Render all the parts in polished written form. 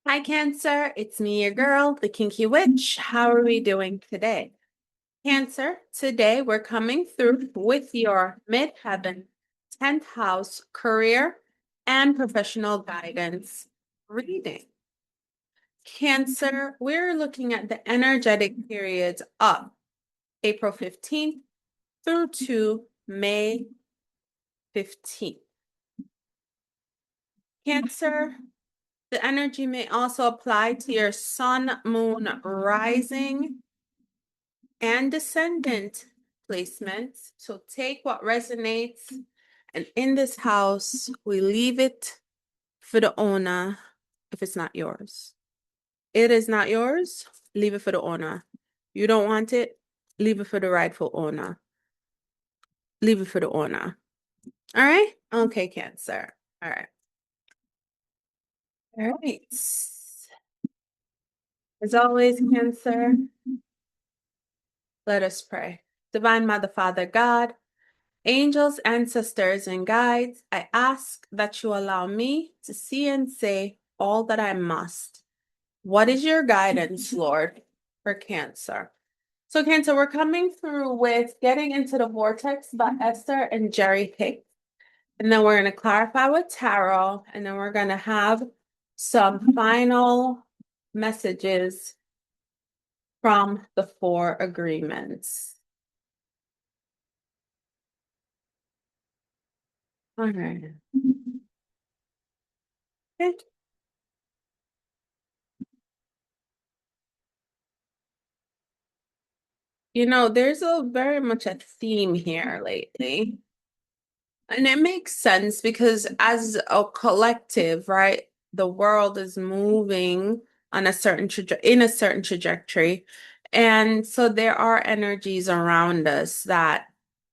Hi, Cancer. It's me, your girl, the Kinky Witch. How are we doing today? Cancer, today we're coming through with your Midheaven 10th house career and professional guidance reading. Cancer, we're looking at the energetic periods of April 15th through to May 15th. Cancer, the energy may also apply to your sun, moon, rising, and descendant placements. So take what resonates. And in this house, we leave it for the owner if it's not yours. It is not yours, leave it for the owner. You don't want it, leave it for the rightful owner. Leave it for the owner. All right? Okay, Cancer. All right. All right. As always, Cancer, let us pray. Divine Mother, Father, God, angels, ancestors, and guides, I ask that you allow me to see and say all that I must. What is your guidance, Lord, for Cancer? So, Cancer, we're coming through with Getting into the Vortex by Esther and Jerry Hicks. And then we're going to clarify with tarot, and then we're going to have some final messages from the 4 agreements. All right. Okay. You know, there's a very much a theme here lately. And it makes sense because as a collective, right, the world is moving on a certain in a certain trajectory. And so there are energies around us that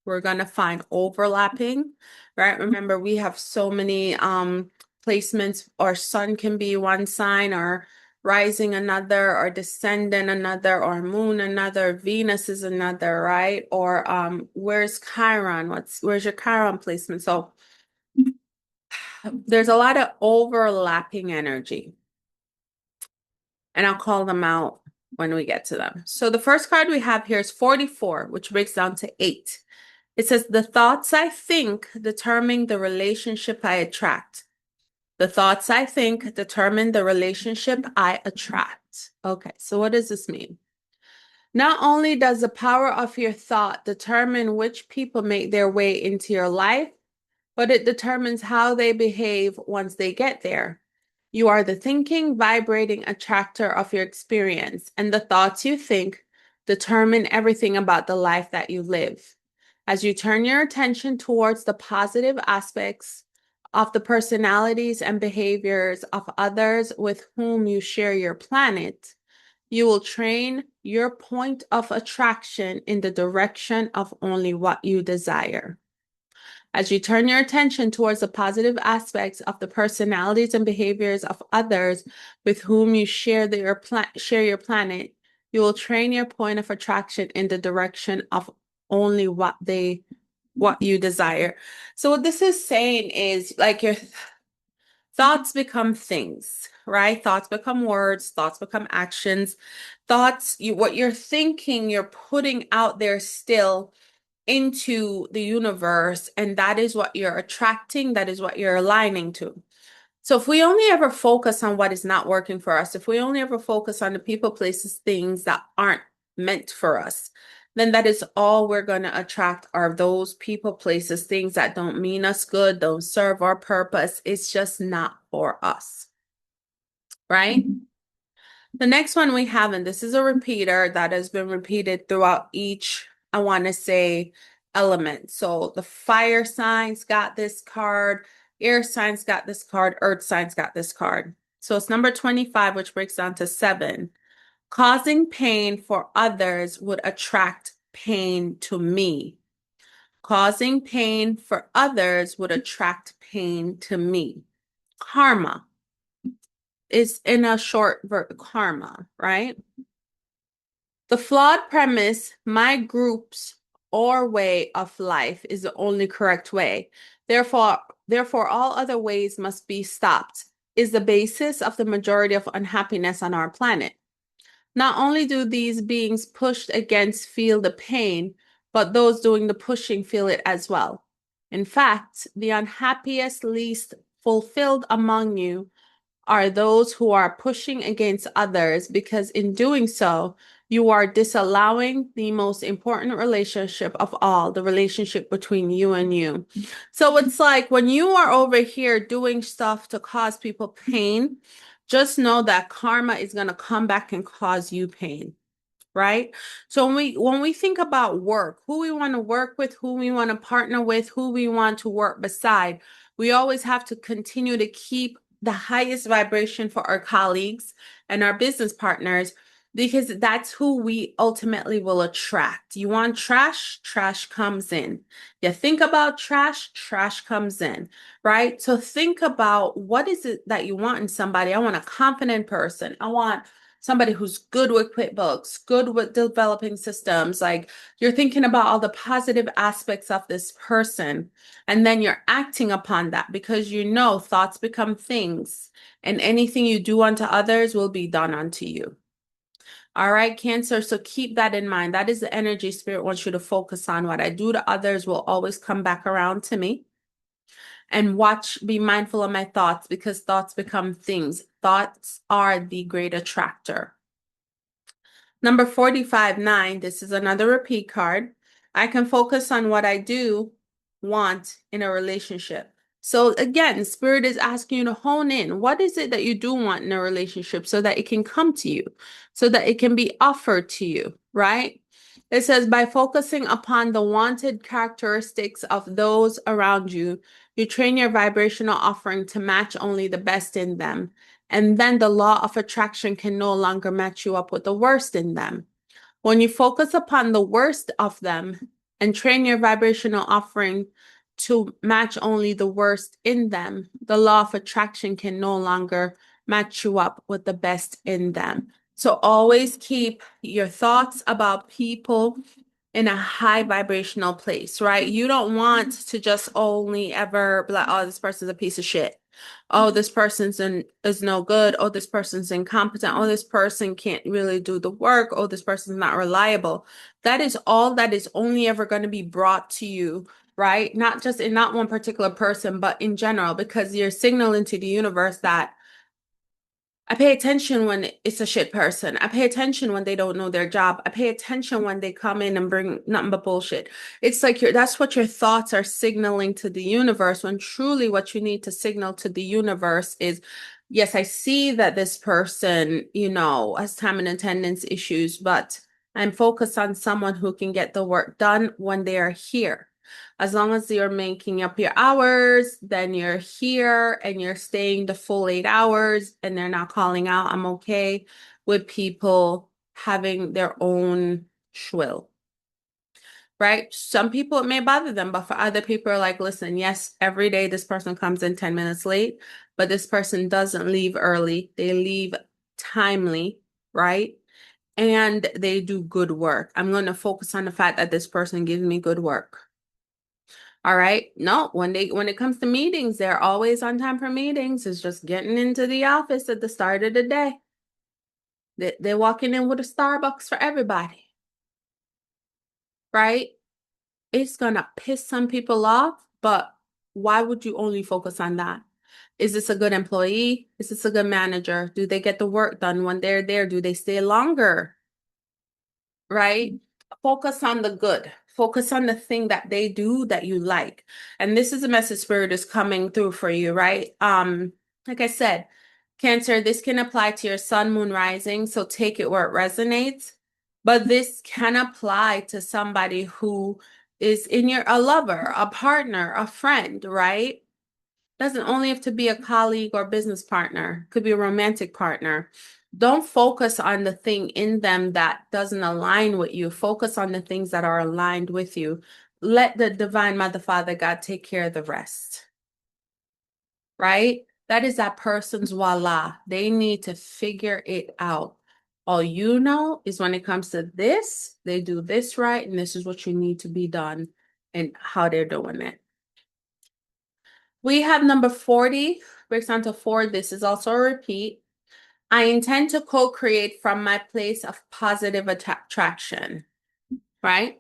we're gonna find overlapping, right? Remember, we have so many placements. Our sun can be one sign, or rising another, or descendant another, or moon another, Venus is another, right? Or where's Chiron? Where's your Chiron placement? So there's a lot of overlapping energy, and I'll call them out when we get to them. So the first card we have here is 44, which breaks down to 8. It says, the thoughts I think determine the relationship I attract. The thoughts I think determine the relationship I attract. Okay, so what does this mean? Not only does the power of your thought determine which people make their way into your life, but it determines how they behave once they get there. You are the thinking, vibrating attractor of your experience, and the thoughts you think determine everything about the life that you live. As you turn your attention towards the positive aspects of the personalities and behaviors of others with whom you share your planet, you will train your point of attraction in the direction of only what you desire. As you turn your attention towards the positive aspects of the personalities and behaviors of others with whom you share your planet, you will train your point of attraction in the direction of only what you desire. So what this is saying is, like, your thoughts become things, right? Thoughts become words, thoughts become actions. What you're thinking, you're putting out there still into the universe, and that is what you're attracting, that is what you're aligning to. So if we only ever focus on what is not working for us, if we only ever focus on the people, places, things that aren't meant for us, then that is all we're going to attract, are those people, places, things that don't mean us good, don't serve our purpose. It's just not for us, right? The next one we have, and this is a repeater that has been repeated throughout each, I want to say, element. So the fire signs got this card, air signs got this card, earth signs got this card. So it's number 25, which breaks down to 7. Causing pain for others would attract pain to me. Causing pain for others would attract pain to me. Karma is in a short karma, right? The flawed premise, my group's or way of life is the only correct way. Therefore, all other ways must be stopped. is the basis of the majority of unhappiness on our planet. Not only do these beings pushed against feel the pain, but those doing the pushing feel it as well. In fact, the unhappiest, least fulfilled among you are those who are pushing against others, because in doing so, you are disallowing the most important relationship of all, the relationship between you and you. So it's like when you are over here doing stuff to cause people pain, just know that karma is going to come back and cause you pain. Right? So when we think about work, who we want to work with, who we want to partner with, who we want to work beside, we always have to continue to keep the highest vibration for our colleagues and our business partners, because that's who we ultimately will attract. You want trash, trash comes in. You think about trash, trash comes in, right? So think about, what is it that you want in somebody? I want a confident person. I want somebody who's good with QuickBooks, good with developing systems. Like, you're thinking about all the positive aspects of this person, and then you're acting upon that, because you know thoughts become things, and anything you do unto others will be done unto you. All right, Cancer. So keep that in mind. That is the energy Spirit wants you to focus on. What I do to others will always come back around to me. And be mindful of my thoughts, because thoughts become things. Thoughts are the great attractor. Number 45, 9, this is another repeat card. I can focus on what I do want in a relationship. So again, Spirit is asking you to hone in. What is it that you do want in a relationship, so that it can come to you, so that it can be offered to you, right? It says, by focusing upon the wanted characteristics of those around you, you train your vibrational offering to match only the best in them. And then the law of attraction can no longer match you up with the worst in them. When you focus upon the worst of them and train your vibrational offering to match only the worst in them, the law of attraction can no longer match you up with the best in them. So always keep your thoughts about people in a high vibrational place, right? You don't want to just only ever be like, oh, this person's a piece of shit. Oh, this person's is no good. Oh, this person's incompetent. Oh, this person can't really do the work. Oh, this person's not reliable. That is all that is only ever going to be brought to you, right? Not just in not one particular person, but in general, because you're signaling to the universe that I pay attention when it's a shit person. I pay attention when they don't know their job. I pay attention when they come in and bring nothing but bullshit. It's like that's what your thoughts are signaling to the universe, when truly what you need to signal to the universe is, yes, I see that this person, has time and attendance issues, but I'm focused on someone who can get the work done when they are here. As long as you're making up your hours, then you're here and you're staying the full 8 hours and they're not calling out. I'm okay with people having their own shwill, right? Some people, it may bother them, but for other people are like, listen, yes, every day this person comes in 10 minutes late, but this person doesn't leave early. They leave timely, right? And they do good work. I'm going to focus on the fact that this person gives me good work. All right. No, when it comes to meetings, they're always on time for meetings. It's just getting into the office at the start of the day. They're walking in with a Starbucks for everybody. Right? It's gonna piss some people off, but why would you only focus on that? Is this a good employee? Is this a good manager? Do they get the work done when they're there? Do they stay longer? Right? Focus on the good. Focus on the thing that they do that you like. And this is a message Spirit is coming through for you, right? Like I said, Cancer, this can apply to your sun, moon, rising, so take it where it resonates. But this can apply to somebody who is a lover, a partner, a friend, right? Doesn't only have to be a colleague or business partner. Could be a romantic partner. Don't focus on the thing in them that doesn't align with you. Focus on the things that are aligned with you. Let the Divine Mother, Father, God take care of the rest. Right? That is that person's voila. They need to figure it out. All you know is when it comes to this, they do this right, and this is what you need to be done and how they're doing it. We have number 40, breaks down to 4. This is also a repeat. I intend to co-create from my place of positive attraction, right?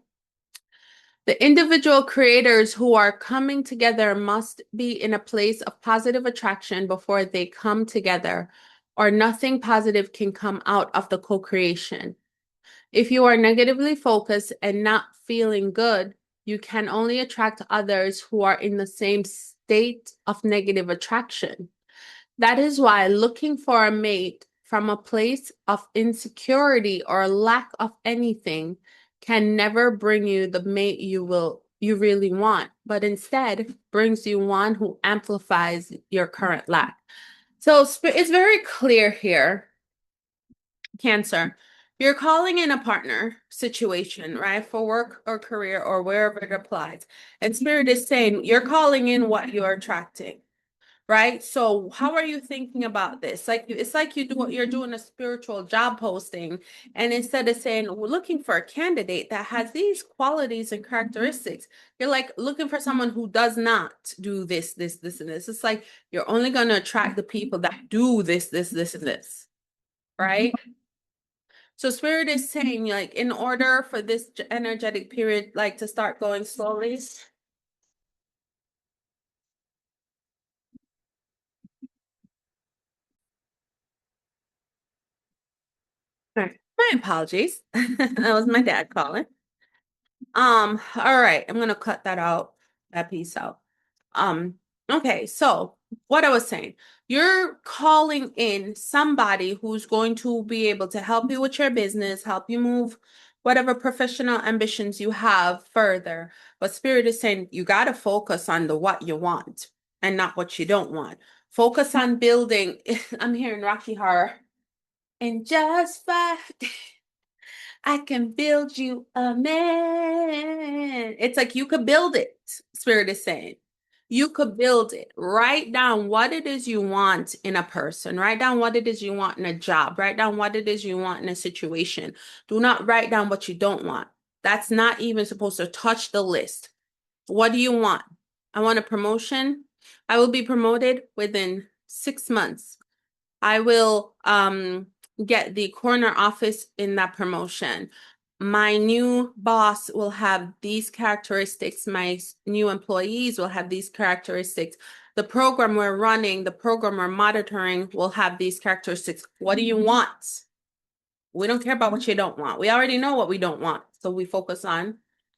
The individual creators who are coming together must be in a place of positive attraction before they come together, or nothing positive can come out of the co-creation. If you are negatively focused and not feeling good, you can only attract others who are in the same state of negative attraction. That is why looking for a mate from a place of insecurity or lack of anything can never bring you the mate you really want, but instead brings you one who amplifies your current lack. So it's very clear here, Cancer. You're calling in a partner situation, right? For work or career or wherever it applies. And Spirit is saying you're calling in what you're attracting, right? So how are you thinking about this? Like it's like you're doing a spiritual job posting, and instead of saying we're looking for a candidate that has these qualities and characteristics, you're like looking for someone who does not do this, and this. It's like you're only going to attract the people that do this, and this, right? So Spirit is saying, like, in order for this energetic period, like, to start going slowly. Right. My apologies. That was my dad calling. All right, I'm gonna cut that piece out. Um, okay, so what I was saying, you're calling in somebody who's going to be able to help you with your business, help you move whatever professional ambitions you have further. But Spirit is saying you got to focus on the what you want and not what you don't want. Focus on building. I'm hearing Rocky Horror. In just 5 days, I can build you a man. It's like you could build it, Spirit is saying. You could build it. Write down what it is you want in a person. Write down what it is you want in a job. Write down what it is you want in a situation. Do not write down what you don't want. That's not even supposed to touch the list. What do you want? I want a promotion. I will be promoted within 6 months. I will get the corner office in that promotion. My new boss will have these characteristics. My new employees will have these characteristics. The program we're running, the program we're monitoring will have these characteristics. What do you want? We don't care about what you don't want. We already know what we don't want. So we focus on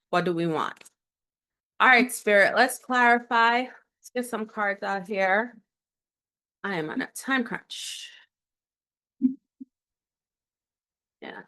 what do we want. All right, Spirit, let's clarify. Let's get some cards out here. I am on a time crunch. Yeah.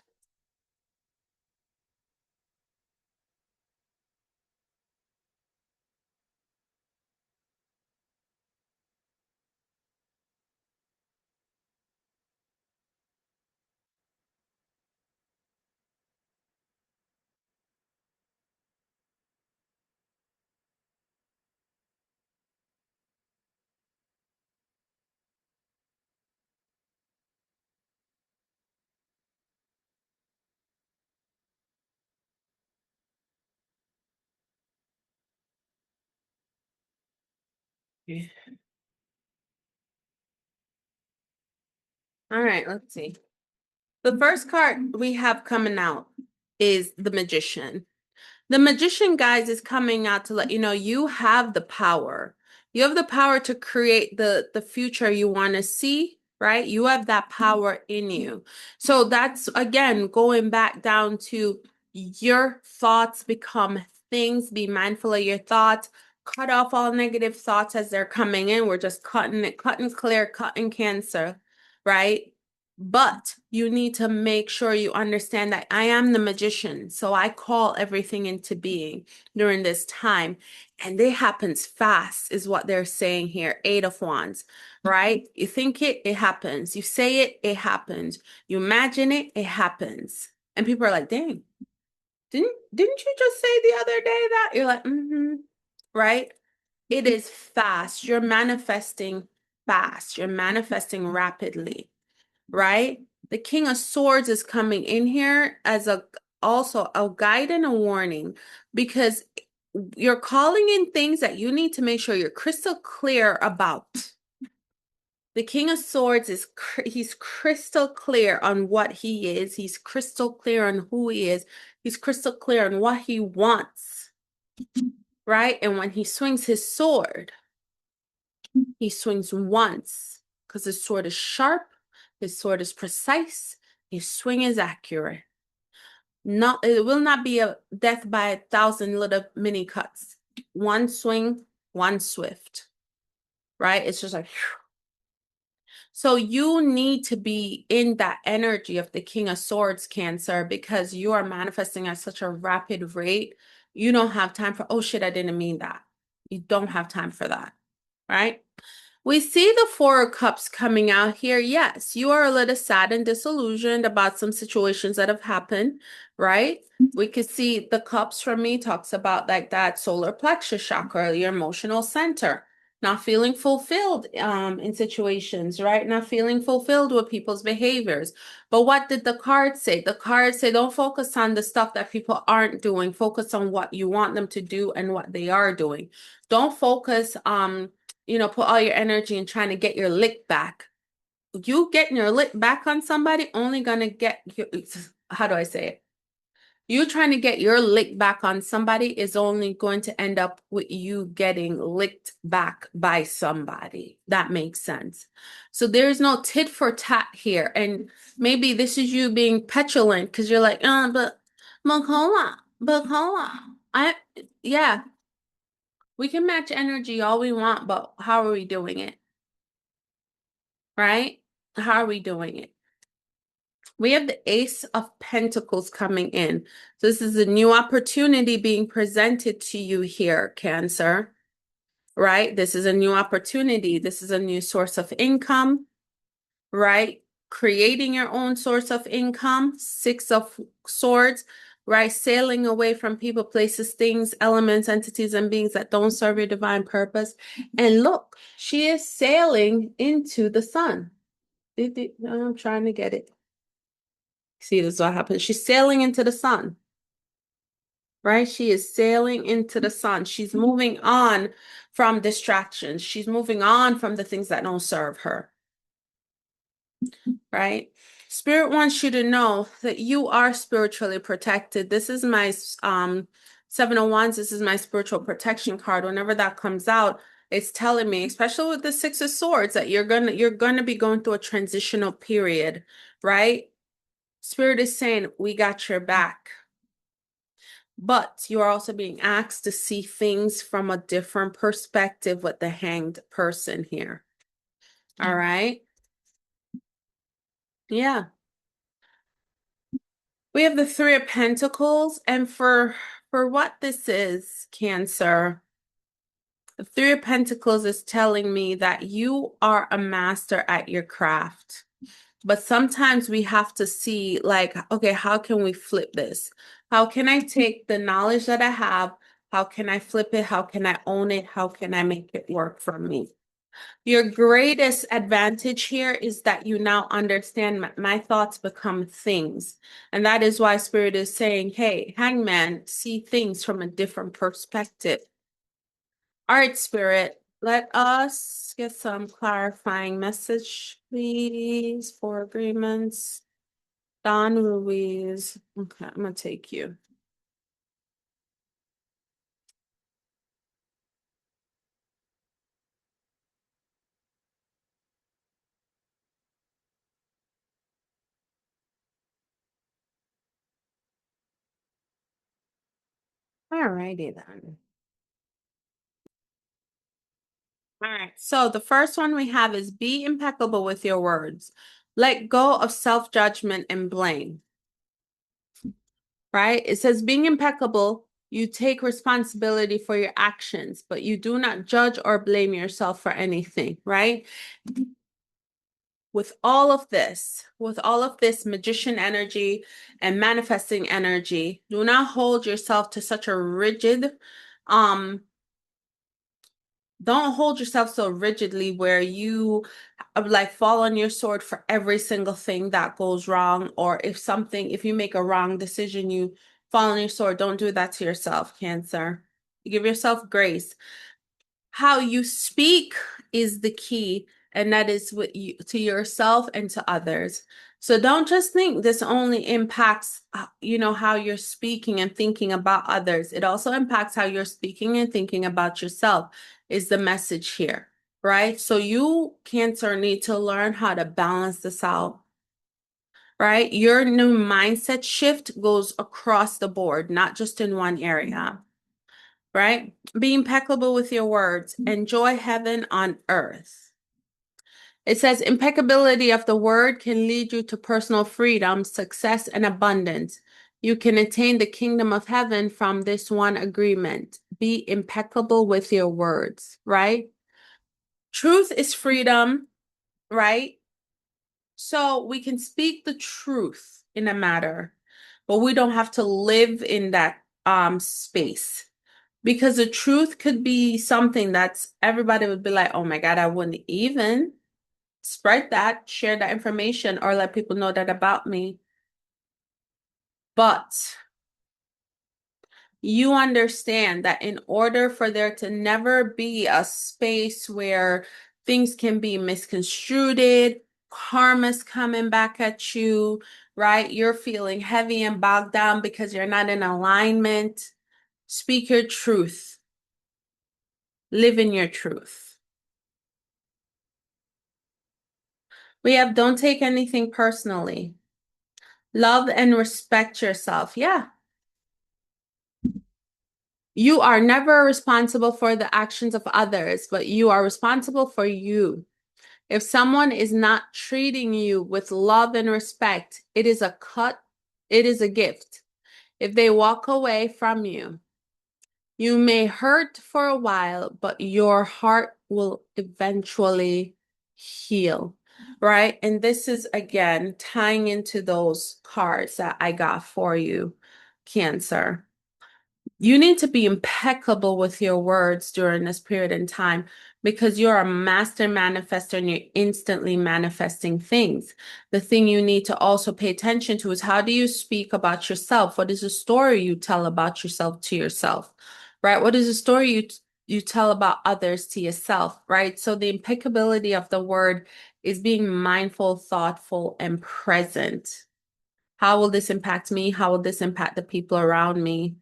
All right, let's see. The first card we have coming out is the Magician. The Magician, guys, is coming out to let you know you have the power. You have the power to create the future you want to see, right? You have that power in you. So that's, again, going back down to your thoughts become things. Be mindful of your thoughts. Cut off all negative thoughts as they're coming in. We're just cutting it, cutting clear, cutting Cancer, right? But you need to make sure you understand that I am the magician. So I call everything into being during this time. And it happens fast, is what they're saying here. 8 of Wands, right? You think it, it happens. You say it, it happens. You imagine it, it happens. And people are like, dang, didn't you just say the other day that? You're like, mm-hmm, right? It is fast. You're manifesting fast. You're manifesting rapidly, right? The King of Swords is coming in here as a also a guide and a warning, because you're calling in things that you need to make sure you're crystal clear about. The King of Swords he's crystal clear on what he is. He's crystal clear on who he is. He's crystal clear on what he wants, right? And when he swings his sword, he swings once because his sword is sharp, his sword is precise, his swing is accurate. Not, it will not be a death by 1,000 little mini cuts. One swing, one swift, right? It's just like, so you need to be in that energy of the King of Swords, Cancer, because you are manifesting at such a rapid rate. You don't have time for, oh shit, I didn't mean that. You don't have time for that, right? We see the Four of Cups coming out here. Yes, you are a little sad and disillusioned about some situations that have happened, right? We could see the cups from me talks about like that solar plexus chakra, your emotional center, not feeling fulfilled in situations, right? Not feeling fulfilled with people's behaviors. But what did the cards say? The cards say don't focus on the stuff that people aren't doing. Focus on what you want them to do and what they are doing. Don't focus put all your energy in trying to get your lick back. You getting your lick back on somebody only gonna get you, how do I say it? You trying to get your lick back on somebody is only going to end up with you getting licked back by somebody. That makes sense. So there's no tit for tat here. And maybe this is you being petulant because you're like, but hold on. Yeah, we can match energy all we want, but how are we doing it? Right? How are we doing it? We have the Ace of Pentacles coming in. So this is a new opportunity being presented to you here, Cancer, right? This is a new opportunity. This is a new source of income, right? Creating your own source of income. Six of Swords, right? Sailing away from people, places, things, elements, entities, and beings that don't serve your divine purpose. And look, she is sailing into the sun. I'm trying to get it. See, this is what happens. She's sailing into the sun, right? She is sailing into the sun. She's moving on from distractions. She's moving on from the things that don't serve her, right? Spirit wants you to know that you are spiritually protected. This is my Seven of Wands. This is my spiritual protection card. Whenever that comes out, it's telling me, especially with the Six of Swords, that you're gonna be going through a transitional period, right? Spirit is saying, we got your back. But you are also being asked to see things from a different perspective with the Hanged person here. All right. Yeah. We have the Three of Pentacles. And for what this is, Cancer, the Three of Pentacles is telling me that you are a master at your craft. But sometimes we have to see, like, okay, how can we flip this? How can I take the knowledge that I have? How can I flip it? How can I own it? How can I make it work for me? Your greatest advantage here is that you now understand my thoughts become things. And that is why Spirit is saying, hey, Hangman, see things from a different perspective. All right, Spirit, let us get some clarifying message, please, for agreements. Don Ruiz. Okay, I'm going to take you. All righty then. All right. So the first one we have is be impeccable with your words. Let go of self-judgment and blame. Right? It says being impeccable, you take responsibility for your actions, but you do not judge or blame yourself for anything, right? With all of this magician energy and manifesting energy, do not hold yourself to such a rigid, don't hold yourself so rigidly where you like fall on your sword for every single thing that goes wrong, or if you make a wrong decision, you fall on your sword. Don't do that to yourself, Cancer. You give yourself grace. How you speak is the key, and that is what you to yourself and to others. So don't just think this only impacts, how you're speaking and thinking about others. It also impacts how you're speaking and thinking about yourself, is the message here, right? So you, Cancer, need to learn how to balance this out, right? Your new mindset shift goes across the board, not just in one area, right? Be impeccable with your words. Enjoy heaven on earth. It says impeccability of the word can lead you to personal freedom, success, and abundance. You can attain the kingdom of heaven from this one agreement. Be impeccable with your words, right? Truth is freedom, right? So we can speak the truth in a matter, but we don't have to live in that space. Because the truth could be something that's everybody would be like, oh my God, I wouldn't even spread that, share that information, or let people know that about me. But you understand that in order for there to never be a space where things can be misconstrued, karma's coming back at you, right? You're feeling heavy and bogged down because you're not in alignment. Speak your truth. Live in your truth. We have don't take anything personally. Love and respect yourself. Yeah. You are never responsible for the actions of others, but you are responsible for you. If someone is not treating you with love and respect, it is a gift. If they walk away from you, you may hurt for a while, but your heart will eventually heal, right? And this is again tying into those cards that I got for you, Cancer. You need to be impeccable with your words during this period in time because you're a master manifester and you're instantly manifesting things. The thing you need to also pay attention to is how do you speak about yourself? What is the story you tell about yourself to yourself, right? What is the story you tell about others to yourself, right? So the impeccability of the word is being mindful, thoughtful, and present. How will this impact me? How will this impact the people around me?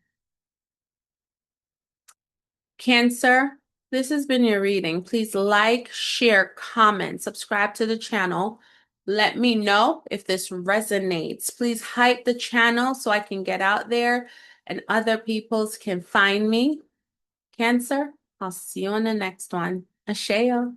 Cancer, this has been your reading. Please like, share, comment, subscribe to the channel. Let me know if this resonates. Please hype the channel so I can get out there and other peoples can find me. Cancer, I'll see you on the next one. Asheo.